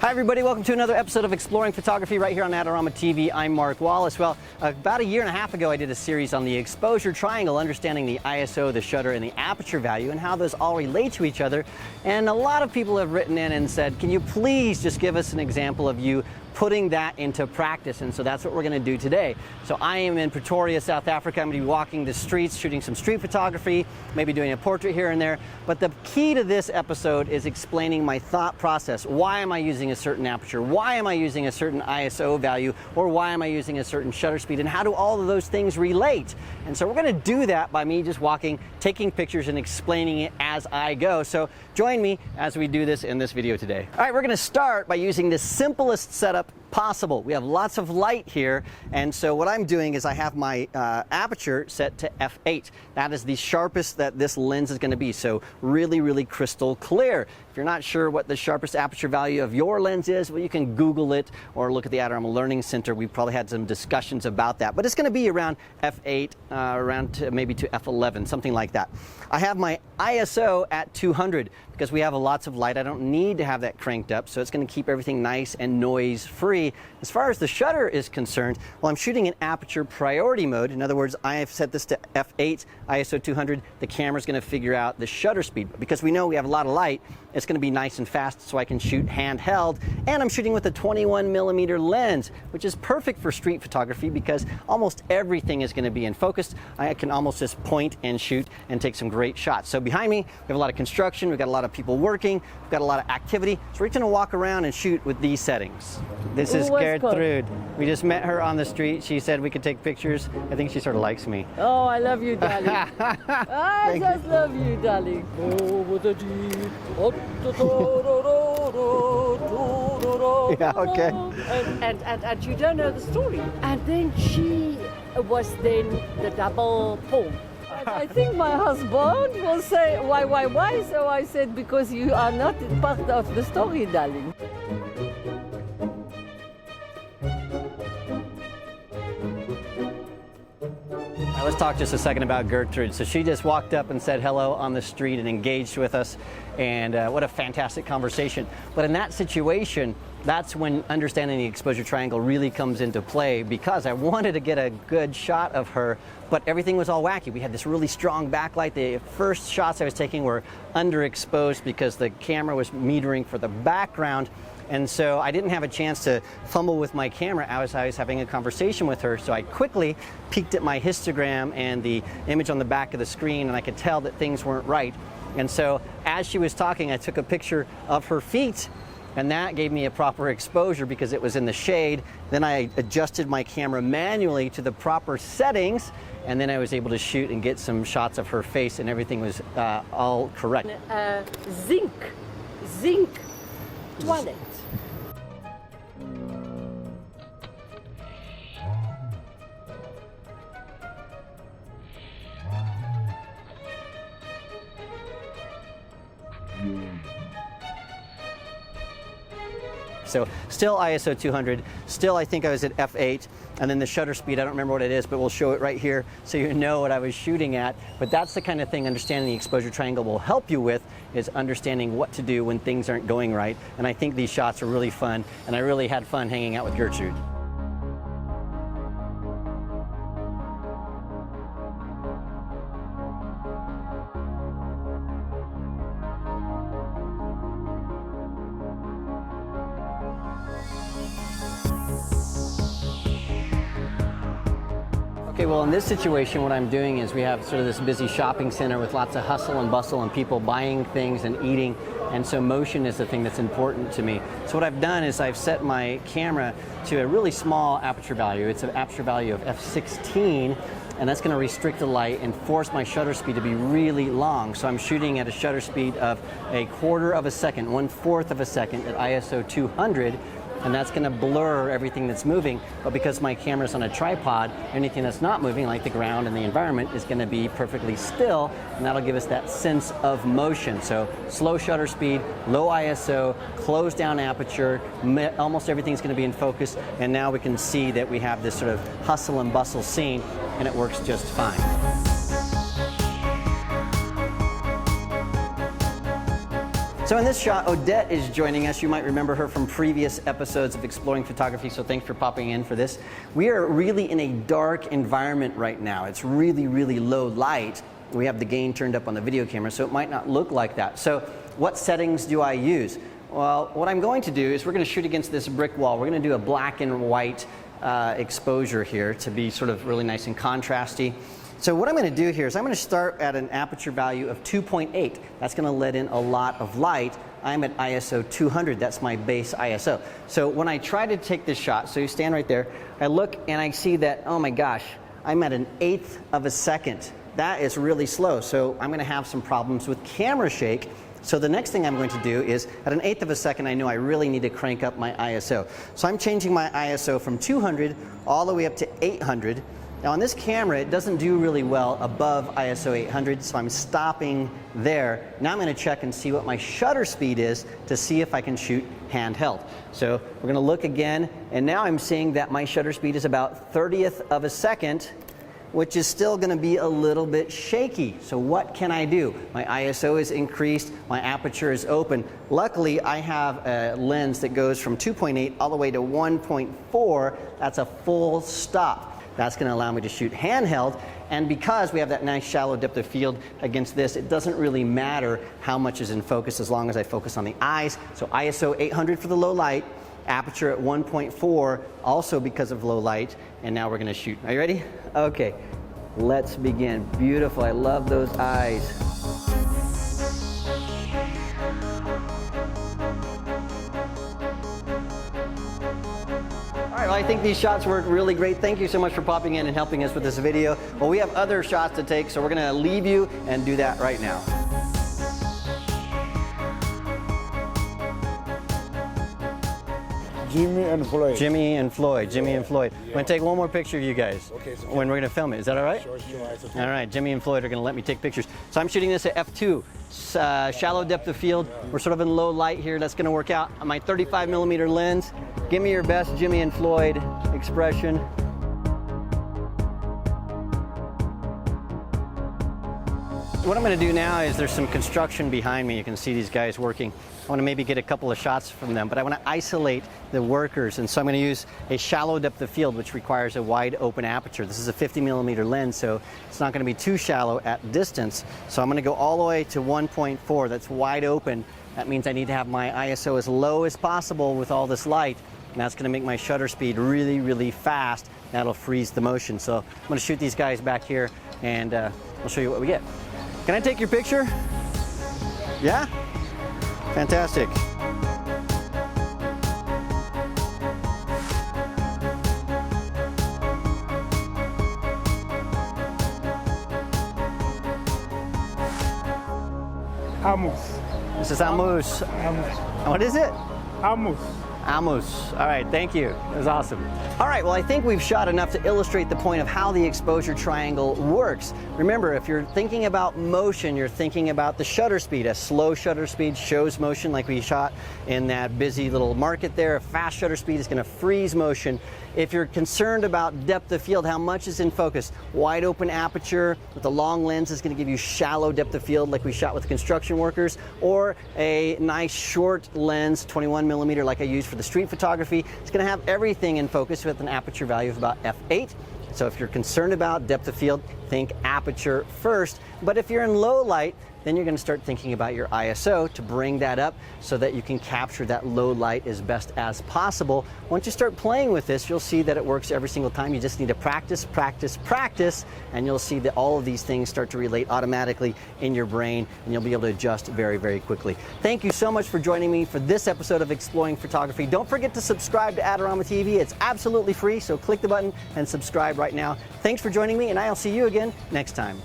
Hi everybody, welcome to another episode of Exploring Photography right here on Adorama TV. I'm Mark Wallace. Well, about a year and a half ago I did a series on the exposure triangle, understanding the ISO, the shutter, and the aperture value and how those all relate to each other. And a lot of people have written in and said, can you please just give us an example of you putting that into practice? And so that's what we're going to do today. So I am in Pretoria, South Africa. I'm going to be walking the streets, shooting some street photography, maybe doing a portrait here and there. But the key to this episode is explaining my thought process. Why am I using a certain aperture? Why am I using a certain ISO value? Or why am I using a certain shutter speed? And how do all of those things relate? And so we're going to do that by me just walking, taking pictures, and explaining it as I go. So join me as we do this in this video today. All right, we're going to start by using the simplest setup possible. We have lots of light here, and so what I'm doing is I have my aperture set to f8. That is the sharpest that this lens is going to be, so really crystal clear. If you're not sure what the sharpest aperture value of your lens is, well, you can Google it or look at the Adorama Learning Center. We've probably had some discussions about that, but it's going to be around f8, maybe to f11, something like that. I have my ISO at 200 because we have lots of light. I don't need to have that cranked up, so it's going to keep everything nice and noise free. As far as the shutter is concerned, well, I'm shooting in aperture priority mode. In other words, I have set this to f8, ISO 200. The camera's going to figure out the shutter speed. Because we know we have a lot of light, it's going to be nice and fast, so I can shoot handheld. And I'm shooting with a 21mm lens, which is perfect for street photography because almost everything is going to be in focus. I can almost just point and shoot and take some great shots. So behind me, we have a lot of construction, we've got a lot of people working, we've got a lot of activity. So we're going to walk around and shoot with these settings. This is Gertrude. We just met her on the street. She said we could take pictures. I think she sort of likes me. Oh, I love you, darling. I just love you, darling. Yeah, okay. And you don't know the story. And then she was then the double pole. I think my husband will say, why? So I said, because you are not part of the story, darling. Let's talk just a second about Gertrude. So she just walked up and said hello on the street and engaged with us, and what a fantastic conversation. But in that situation, that's when understanding the exposure triangle really comes into play, because I wanted to get a good shot of her, but everything was all wacky. We had this really strong backlight. The first shots I was taking were underexposed because the camera was metering for the background. And so I didn't have a chance to fumble with my camera as I was having a conversation with her. So I quickly peeked at my histogram and the image on the back of the screen, and I could tell that things weren't right. And so as she was talking, I took a picture of her feet, and that gave me a proper exposure because it was in the shade. Then I adjusted my camera manually to the proper settings, and then I was able to shoot and get some shots of her face, and everything was all correct. Zinc toilet. So still ISO 200, still I think I was at f8, and then the shutter speed, I don't remember what it is, but we'll show it right here so you know what I was shooting at. But that's the kind of thing understanding the exposure triangle will help you with, is understanding what to do when things aren't going right. And I think these shots are really fun, and I really had fun hanging out with Gertrude. Okay, well, in this situation, what I'm doing is we have sort of this busy shopping center with lots of hustle and bustle and people buying things and eating, and so motion is the thing that's important to me. So what I've done is I've set my camera to a really small aperture value. It's an aperture value of f16, and that's going to restrict the light and force my shutter speed to be really long. So I'm shooting at a shutter speed of 1/4 of a second, 1/4 of a second at ISO 200, and that's going to blur everything that's moving. But because my camera's on a tripod, anything that's not moving, like the ground and the environment, is going to be perfectly still, and that'll give us that sense of motion. So slow shutter speed, low ISO, closed down aperture, almost everything's going to be in focus, and now we can see that we have this sort of hustle and bustle scene, and it works just fine. So in this shot, Odette is joining us. You might remember her from previous episodes of Exploring Photography, so thanks for popping in for this. We are really in a dark environment right now. It's really, really low light. We have the gain turned up on the video camera, so it might not look like that. So what settings do I use? Well, what I'm going to do is we're going to shoot against this brick wall. We're going to do a black and white exposure here to be sort of really nice and contrasty. So what I'm going to do here is I'm going to start at an aperture value of 2.8. That's going to let in a lot of light. I'm at ISO 200. That's my base ISO. So when I try to take this shot, so you stand right there, I look and I see that, oh my gosh, I'm at 1/8 of a second. That is really slow. So I'm going to have some problems with camera shake. So the next thing I'm going to do is, at 1/8 of a second, I know I really need to crank up my ISO. So I'm changing my ISO from 200 all the way up to 800. Now on this camera, it doesn't do really well above ISO 800, so I'm stopping there. Now I'm going to check and see what my shutter speed is to see if I can shoot handheld. So we're going to look again, and now I'm seeing that my shutter speed is about 1/30th of a second, which is still going to be a little bit shaky. So what can I do? My ISO is increased, my aperture is open. Luckily, I have a lens that goes from 2.8 all the way to 1.4. That's a full stop. That's going to allow me to shoot handheld, and because we have that nice shallow depth of field against this, it doesn't really matter how much is in focus as long as I focus on the eyes. So ISO 800 for the low light, aperture at 1.4 also because of low light, and now we're going to shoot. Are you ready? Okay, let's begin. Beautiful. I love those eyes. All right, well, I think these shots work really great. Thank you so much for popping in and helping us with this video. Well, we have other shots to take, so we're going to leave you and do that right now. Jimmy and Floyd. Jimmy and Floyd. Jimmy and Floyd. I'm going to take one more picture of you guys when we're going to film it. Is that all right? Sure, it's okay. All right, Jimmy and Floyd are going to let me take pictures. So I'm shooting this at f2, shallow depth of field. We're sort of in low light here. That's going to work out on my 35mm lens. Give me your best Jimmy and Floyd expression. What I'm going to do now is there's some construction behind me. You can see these guys working. I want to maybe get a couple of shots from them, but I want to isolate the workers, and so I'm going to use a shallow depth of field, which requires a wide open aperture. This is a 50mm lens, so it's not going to be too shallow at distance. So I'm going to go all the way to 1.4. That's wide open. That means I need to have my ISO as low as possible with all this light, and that's going to make my shutter speed really, really fast. That'll freeze the motion. So I'm going to shoot these guys back here, and we'll show you what we get. Can I take your picture? Yeah? Fantastic. Amos. This is Amos. Amos. What is it? Amos. Amos. All right, thank you. That was awesome. All right, well, I think we've shot enough to illustrate the point of how the exposure triangle works. Remember, if you're thinking about motion, you're thinking about the shutter speed. A slow shutter speed shows motion like we shot in that busy little market there. A fast shutter speed is going to freeze motion. If you're concerned about depth of field, how much is in focus, wide open aperture with a long lens is going to give you shallow depth of field like we shot with construction workers, or a nice short lens, 21mm like I used for the street photography. It's going to have everything in focus with an aperture value of about f8. So if you're concerned about depth of field, think aperture first. But if you're in low light, then you're going to start thinking about your ISO to bring that up so that you can capture that low light as best as possible. Once you start playing with this, you'll see that it works every single time. You just need to practice, practice, practice, and you'll see that all of these things start to relate automatically in your brain, and you'll be able to adjust very, very quickly. Thank you so much for joining me for this episode of Exploring Photography. Don't forget to subscribe to Adorama TV. It's absolutely free, so click the button and subscribe right now. Thanks for joining me, and I'll see you again next time.